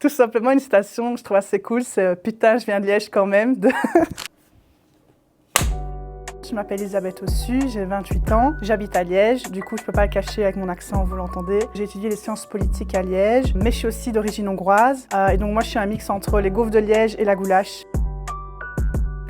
Tout simplement une citation que je trouve assez cool, c'est « Putain, je viens de Liège quand même ». Je m'appelle Elisabeth Ossu, j'ai 28 ans, j'habite à Liège, du coup je peux pas le cacher avec mon accent, vous l'entendez. J'ai étudié les sciences politiques à Liège, mais je suis aussi d'origine hongroise, et donc moi je suis un mix entre les gaufres de Liège et la goulash.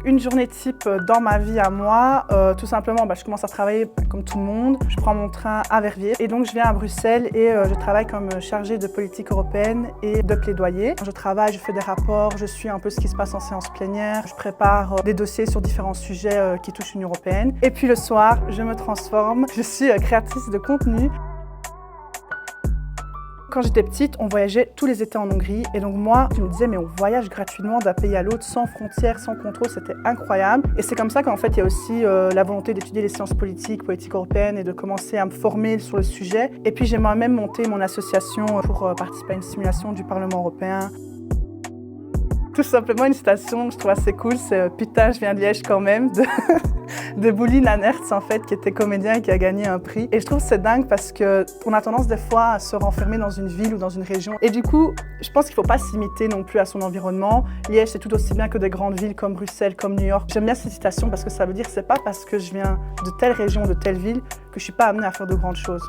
Une journée type dans ma vie à moi, tout simplement, je commence à travailler comme tout le monde. Je prends mon train à Verviers et donc je viens à Bruxelles et je travaille comme chargée de politique européenne et de plaidoyer. Je travaille, je fais des rapports, je suis un peu ce qui se passe en séance plénière, je prépare des dossiers sur différents sujets qui touchent l'Union européenne. Et puis le soir, je me transforme, je suis créatrice de contenu. Quand j'étais petite, on voyageait tous les étés en Hongrie et donc moi, je me disais mais on voyage gratuitement d'un pays à l'autre, sans frontières, sans contrôle, c'était incroyable. Et c'est comme ça qu'en fait, il y a aussi la volonté d'étudier les sciences politiques, politique européenne et de commencer à me former sur le sujet. Et puis j'ai moi-même monté mon association pour participer à une simulation du Parlement européen. Tout simplement une citation que je trouve assez cool, c'est « Putain, je viens de Liège quand même » de Bouli Nannertz en fait, qui était comédien et qui a gagné un prix. Et je trouve que c'est dingue parce qu'on a tendance des fois à se renfermer dans une ville ou dans une région. Et du coup, je pense qu'il ne faut pas s'imiter non plus à son environnement. Liège, c'est tout aussi bien que des grandes villes comme Bruxelles, comme New York. J'aime bien cette citation parce que ça veut dire que c'est pas parce que je viens de telle région, de telle ville, que je suis pas amenée à faire de grandes choses.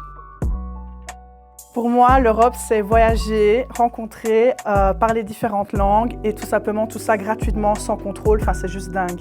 Pour moi, l'Europe, c'est voyager, rencontrer, parler différentes langues et tout simplement tout ça gratuitement, sans contrôle. Enfin, c'est juste dingue.